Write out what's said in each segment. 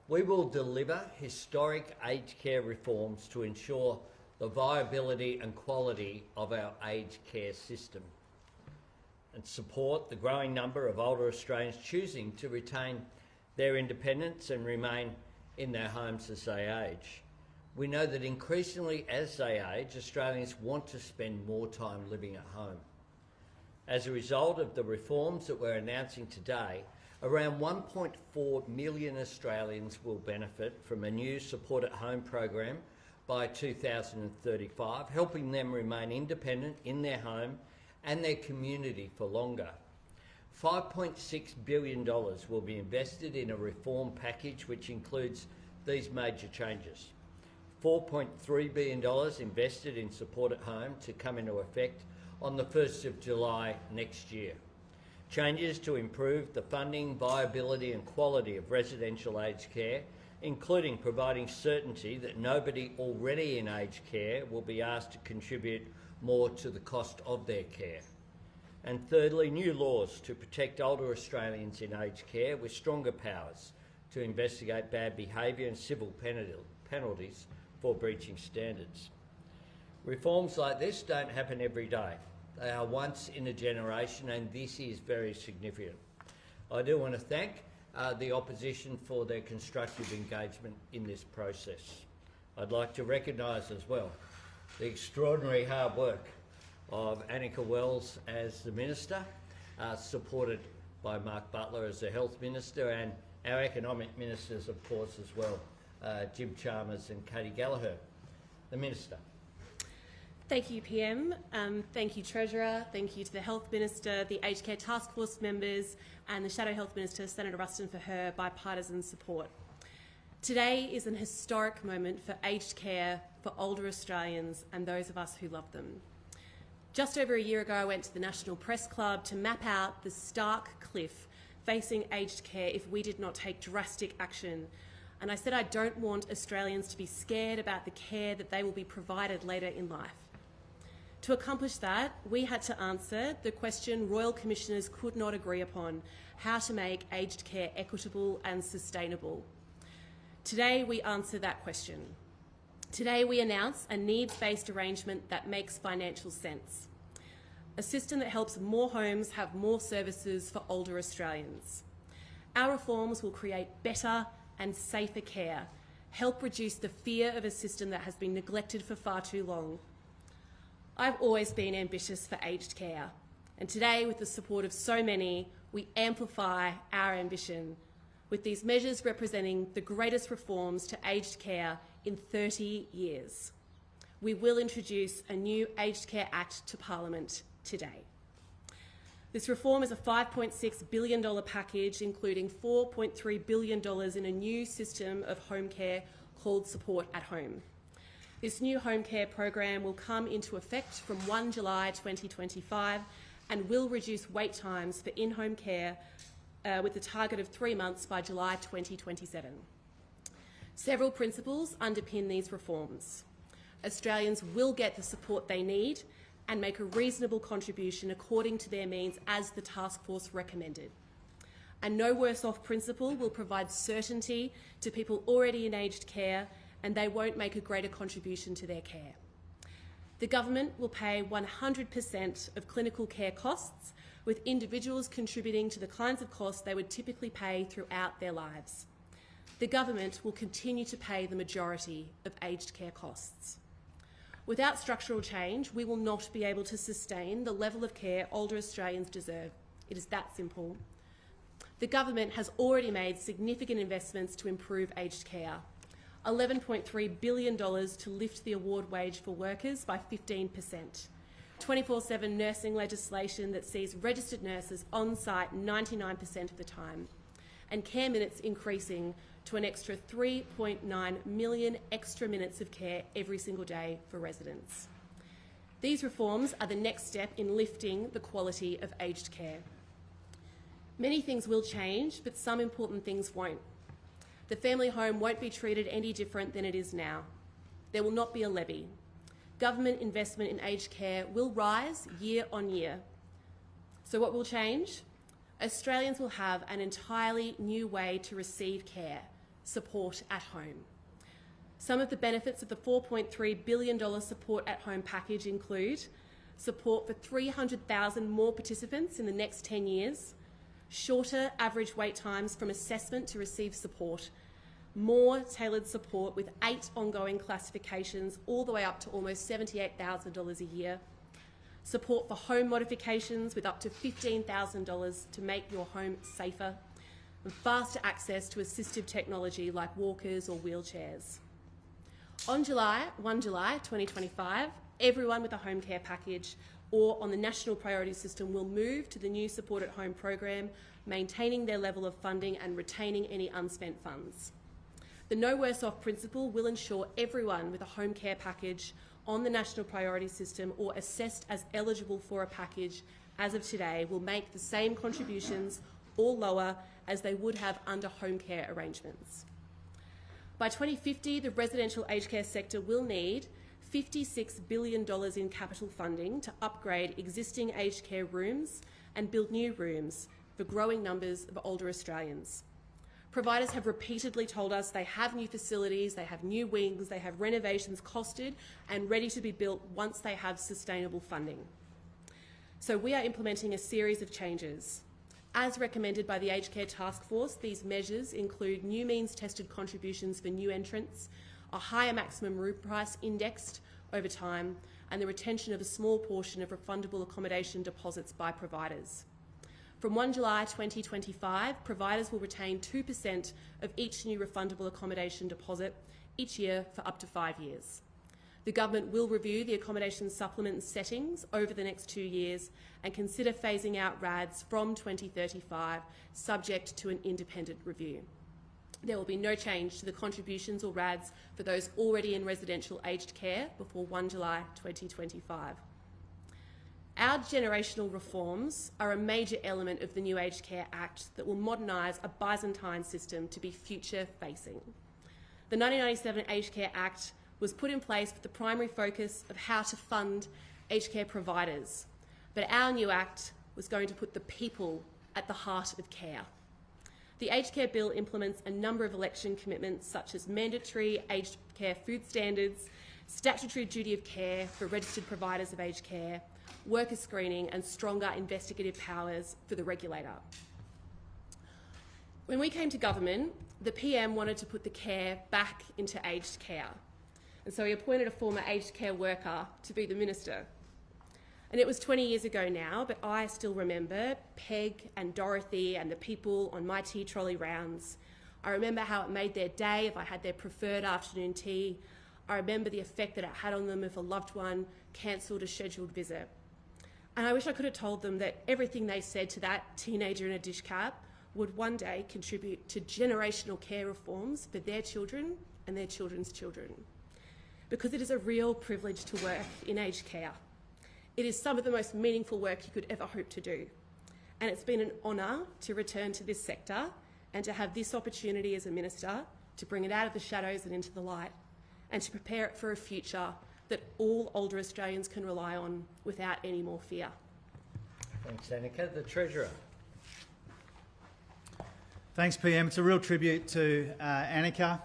We will deliver historic aged care reforms to ensure the viability and quality of our aged care system and support the growing number of older Australians choosing to retain their independence and remain in their homes as they age. We know that increasingly as they age, Australians want to spend more time living at home. As a result of the reforms that we're announcing today, around 1.4 million Australians will benefit from a new support at home program by 2035, helping them remain independent in their home and their community for longer. $5.6 billion will be invested in a reform package which includes these major changes. $4.3 billion invested in support at home to come into effect on the 1st of July next year. Changes to improve the funding, viability and quality of residential aged care, including providing certainty that nobody already in aged care will be asked to contribute more to the cost of their care. And thirdly, new laws to protect older Australians in aged care with stronger powers to investigate bad behaviour and civil penalties for breaching standards. Reforms like this don't happen every day. They are once in a generation, and this is very significant. I do want to thank the opposition for their constructive engagement in this process. I'd like to recognise as well the extraordinary hard work of Annika Wells as the Minister, supported by Mark Butler as the Health Minister, and our Economic Ministers, of course, as well, Jim Chalmers and Katie Gallagher. The Minister. Thank you, PM. Thank you, Treasurer. Thank you to the Health Minister, the Aged Care Task Force members and the Shadow Health Minister, Senator Ruston, for her bipartisan support. Today is an historic moment for aged care for older Australians and those of us who love them. Just over a year ago, I went to the National Press Club to map out the stark cliff facing aged care if we did not take drastic action. And I said I don't want Australians to be scared about the care that they will be provided later in life. To accomplish that, we had to answer the question Royal Commissioners could not agree upon: how to make aged care equitable and sustainable. Today, we answer that question. Today, we announce a needs-based arrangement that makes financial sense. A system that helps more homes have more services for older Australians. Our reforms will create better and safer care, help reduce the fear of a system that has been neglected for far too long. I've always been ambitious for aged care, and today, with the support of so many, we amplify our ambition, with these measures representing the greatest reforms to aged care in 30 years. We will introduce a new Aged Care Act to Parliament today. This reform is a $5.6 billion package, including $4.3 billion in a new system of home care called Support at Home. This new home care program will come into effect from 1 July 2025 and will reduce wait times for in-home care with a target of 3 months by July 2027. Several principles underpin these reforms. Australians will get the support they need and make a reasonable contribution according to their means, as the task force recommended. A no worse off principle will provide certainty to people already in aged care, and they won't make a greater contribution to their care. The government will pay 100% of clinical care costs, with individuals contributing to the kinds of costs they would typically pay throughout their lives. The government will continue to pay the majority of aged care costs. Without structural change, we will not be able to sustain the level of care older Australians deserve. It is that simple. The government has already made significant investments to improve aged care. $11.3 billion to lift the award wage for workers by 15%. 24/7 nursing legislation that sees registered nurses on site 99% of the time. And care minutes increasing to an extra 3.9 million extra minutes of care every single day for residents. These reforms are the next step in lifting the quality of aged care. Many things will change, but some important things won't. The family home won't be treated any different than it is now. There will not be a levy. Government investment in aged care will rise year on year. So what will change? Australians will have an entirely new way to receive care, support at home. Some of the benefits of the $4.3 billion support at home package include support for 300,000 more participants in the next 10 years, shorter average wait times from assessment to receive support, more tailored support with 8 ongoing classifications all the way up to almost $78,000 a year, support for home modifications with up to $15,000 to make your home safer, and faster access to assistive technology like walkers or wheelchairs. On 1 July 2025, everyone with a home care package or on the National Priority System will move to the new Support at Home program, maintaining their level of funding and retaining any unspent funds. The No Worse Off principle will ensure everyone with a home care package on the National Priority System or assessed as eligible for a package as of today will make the same contributions or lower as they would have under home care arrangements. By 2050, the residential aged care sector will need $56 billion in capital funding to upgrade existing aged care rooms and build new rooms for growing numbers of older Australians. Providers have repeatedly told us they have new facilities, they have new wings, they have renovations costed and ready to be built once they have sustainable funding. So we are implementing a series of changes. As recommended by the Aged Care Task Force, these measures include new means-tested contributions for new entrants, a higher maximum room price indexed over time, and the retention of a small portion of refundable accommodation deposits by providers. From 1 July 2025, providers will retain 2% of each new refundable accommodation deposit each year for up to 5 years. The government will review the accommodation supplement settings over the next 2 years and consider phasing out RADs from 2035, subject to an independent review. There will be no change to the contributions or RADs for those already in residential aged care before 1 July 2025. Our generational reforms are a major element of the new Aged Care Act that will modernise a Byzantine system to be future-facing. The 1997 Aged Care Act was put in place with the primary focus of how to fund aged care providers, but our new Act was going to put the people at the heart of care. The Aged Care Bill implements a number of election commitments such as mandatory aged care food standards, statutory duty of care for registered providers of aged care, worker screening and stronger investigative powers for the regulator. When we came to government, the PM wanted to put the care back into aged care. And so he appointed a former aged care worker to be the minister. And it was 20 years ago now, but I still remember Peg and Dorothy and the people on my tea trolley rounds. I remember how it made their day if I had their preferred afternoon tea. I remember the effect that it had on them if a loved one cancelled a scheduled visit. And I wish I could have told them that everything they said to that teenager in a dish cap would one day contribute to generational care reforms for their children and their children's children. Because it is a real privilege to work in aged care. It is some of the most meaningful work you could ever hope to do. And it's been an honour to return to this sector and to have this opportunity as a minister to bring it out of the shadows and into the light and to prepare it for a future that all older Australians can rely on without any more fear. Thanks, Annika. The Treasurer. Thanks, PM. It's a real tribute to Annika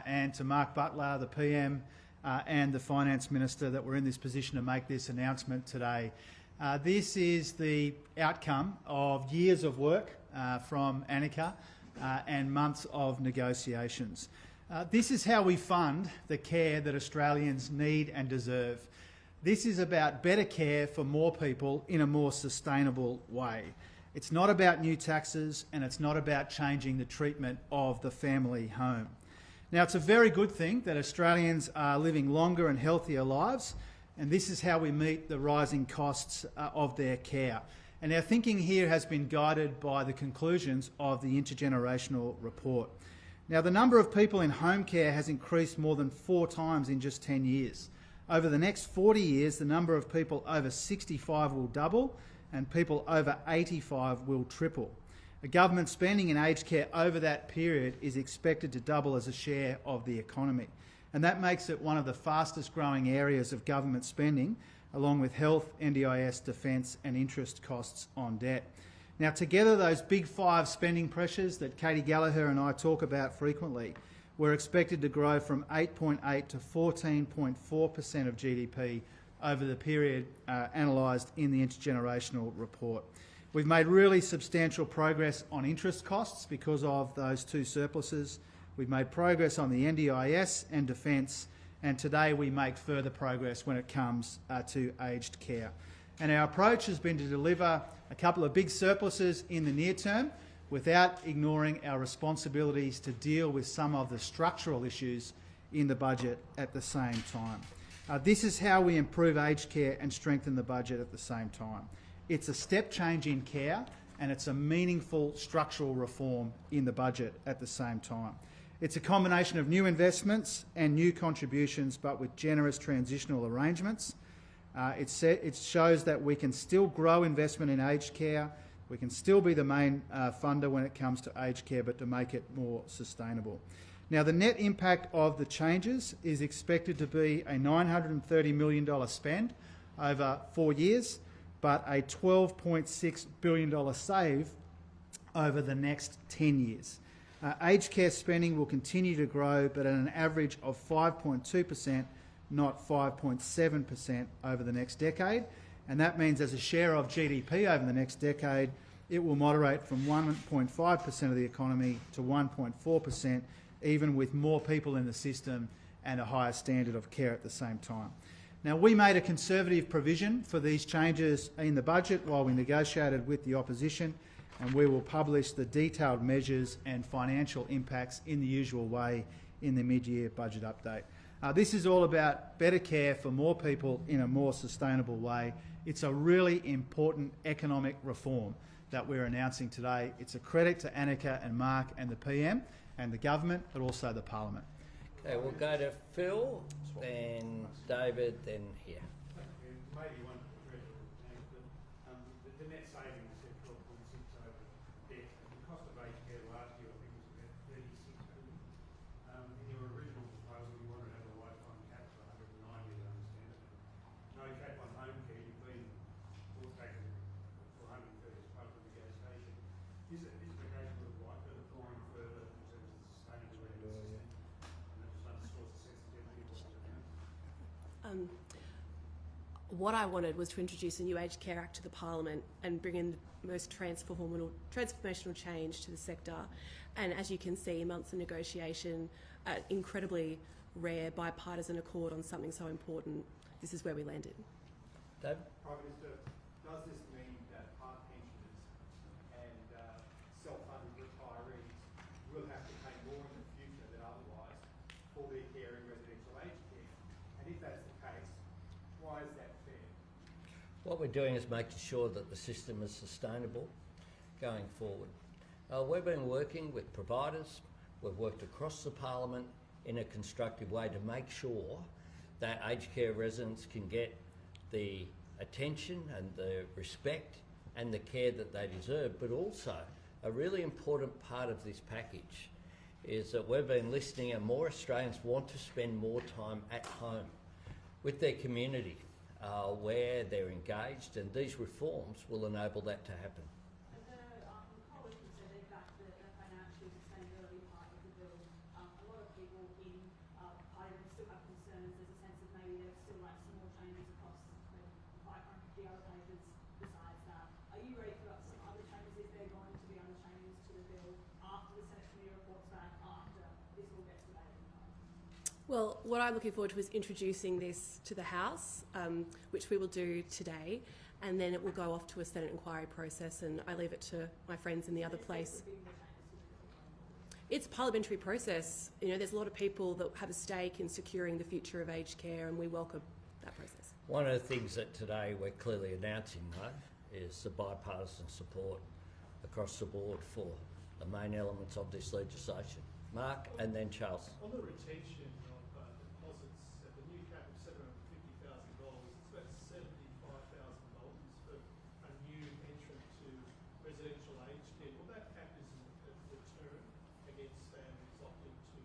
and to Mark Butler, the PM, and the Finance Minister that we're in this position to make this announcement today. This is the outcome of years of work from Annika and months of negotiations. This is how we fund the care that Australians need and deserve. This is about better care for more people in a more sustainable way. It's not about new taxes and it's not about changing the treatment of the family home. Now, it's a very good thing that Australians are living longer and healthier lives, and this is how we meet the rising costs of their care. And our thinking here has been guided by the conclusions of the intergenerational report. Now, the number of people in home care has increased more than 4 times in just 10 years. Over the next 40 years, the number of people over 65 will double and people over 85 will triple. The government spending in aged care over that period is expected to double as a share of the economy. And that makes it one of the fastest growing areas of government spending, along with health, NDIS, defence and interest costs on debt. Now, together, those big five spending pressures that Katie Gallagher and I talk about frequently were expected to grow from 8.8 to 14.4% of GDP over the period analysed in the intergenerational report. We've made really substantial progress on interest costs because of those two surpluses. We've made progress on the NDIS and defence, and today we make further progress when it comes to aged care. And our approach has been to deliver a couple of big surpluses in the near term without ignoring our responsibilities to deal with some of the structural issues in the budget at the same time. This is how we improve aged care and strengthen the budget at the same time. It's a step change in care, and it's a meaningful structural reform in the budget at the same time. It's a combination of new investments and new contributions, but with generous transitional arrangements. It shows that we can still grow investment in aged care, we can still be the main funder when it comes to aged care, but to make it more sustainable. Now, the net impact of the changes is expected to be a $930 million spend over 4 years, but a $12.6 billion save over the next 10 years. Aged care spending will continue to grow, but at an average of 5.2%, not 5.7% over the next decade. And that means as a share of GDP over the next decade, it will moderate from 1.5% of the economy to 1.4%, even with more people in the system and a higher standard of care at the same time. Now, we made a conservative provision for these changes in the budget while we negotiated with the opposition, and we will publish the detailed measures and financial impacts in the usual way in the mid-year budget update. This is all about better care for more people in a more sustainable way. It's a really important economic reform that we're announcing today. It's a credit to Annika and Mark and the PM and the government, but also the Parliament. Okay, we'll go to Phil, then David, then here. Maybe one for the Treasurer, the net savings is 12.6 over debt. The cost of aged care last year, I think, was about 36 billion. In your original proposal, you wanted to have a lifetime cap for 109 years, I understand it. No cap on home care, you've been taken for 130 as part of the negotiation. Is it the case you would like to have gone further in terms of the sustainability of the system? And that just underscores the sensitivity of what was announced. What I wanted was to introduce a new Aged Care Act to the Parliament and bring in the most transformational change to the sector. And as you can see, months of negotiation, incredibly rare bipartisan accord on something so important. This is where we landed. David? Prime Minister, does this mean that part pensioners and self-funded retirees will have to pay more in the future than otherwise for their care in residential aged care? And if that's the case, why is that fair? What we're doing is making sure that the system is sustainable going forward. We've been working with providers, we've worked across the Parliament in a constructive way to make sure that aged care residents can get the attention and the respect and the care that they deserve. But also, a really important part of this package is that we've been listening, and more Australians want to spend more time at home with their community where they're engaged, and these reforms will enable that to happen. Coalition said they backed the financial sustainability part of the bill. A lot of people in Parliament still have concerns. There's a sense of maybe there's still like some more changes across the 550 other pages besides that. Are you ready for some other changes? Is there going to be other changes to the bill after the Senate committee reports back, after this all gets debated? Well, what I'm looking forward to is introducing this to the House, which we will do today, and then it will go off to a Senate inquiry process, and I leave it to my friends in the other place. It's a parliamentary process. You know, there's a lot of people that have a stake in securing the future of aged care, and we welcome that process. One of the things that today we're clearly announcing, though, is the bipartisan support across the board for the main elements of this legislation. Mark and then Charles. On the retention of deposits at the new cap of $750,000, it's about $75,000 for a new entrant to residential aged care. Well, that cap is a deterrent against families opting to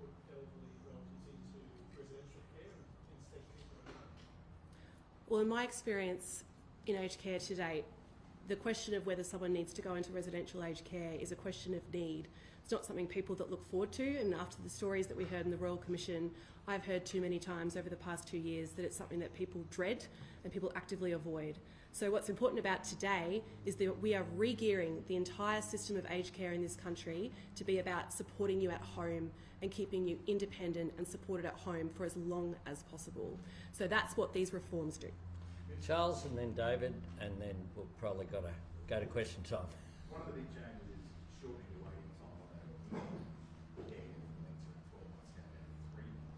put elderly relatives into residential care and instead keep them at home. Well, in my experience in aged care to date, the question of whether someone needs to go into residential aged care is a question of need. It's not something people that look forward to, and after the stories that we heard in the Royal Commission, I've heard too many times over the past 2 years that it's something that people dread and people actively avoid. So what's important about today is that we are re-gearing the entire system of aged care in this country to be about supporting you at home and keeping you independent and supported at home for as long as possible. So that's what these reforms do. Charles and then David, and then we'll probably got to go to question time. One of the big changes is shortening the waiting time on that care from 12 months down to 3 months.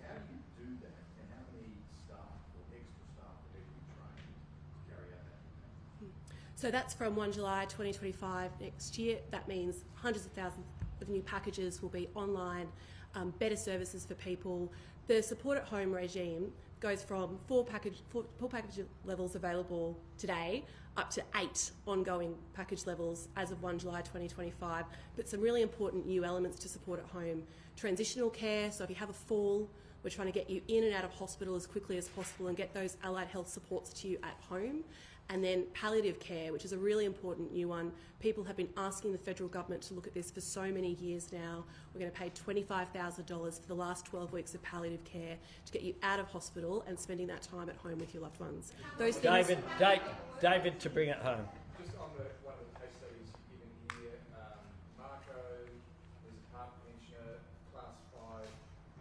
How do you do that, and how many staff or extra staff will need to be trained to carry out that? So that's from 1 July 2025 next year. That means hundreds of thousands of new packages will be online, better services for people. The support at home regime goes from four package levels available today up to 8 ongoing package levels as of 1 July 2025. But some really important new elements to support at home. Transitional care, so if you have a fall, we're trying to get you in and out of hospital as quickly as possible and get those allied health supports to you at home. And then palliative care, which is a really important new one. People have been asking the federal government to look at this for so many years now. We're going to pay $25,000 for the last 12 weeks of palliative care to get you out of hospital and spending that time at home with your loved ones. Those things. David, to bring it home. Just on one of the case studies given here, Marco is a part pensioner, class 5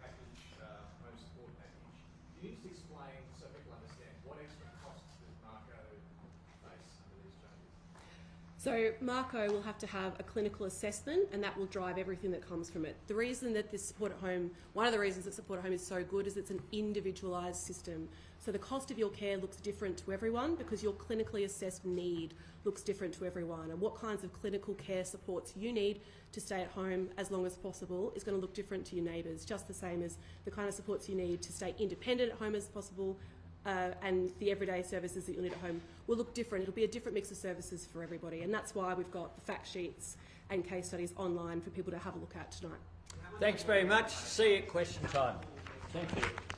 package, home support package. Can you just explain so people understand what extra costs does Marco face under these changes? So Marco will have to have a clinical assessment, and that will drive everything that comes from it. The reason that this support at home, one of the reasons that support at home is so good is it's an individualised system. So the cost of your care looks different to everyone because your clinically assessed need looks different to everyone, and what kinds of clinical care supports you need to stay at home as long as possible is going to look different to your neighbours, just the same as the kind of supports you need to stay independent at home as possible. And the everyday services that you'll need at home will look different. It'll be a different mix of services for everybody, and that's why we've got the fact sheets and case studies online for people to have a look at tonight. Thanks very much. See you at question time. Thank you.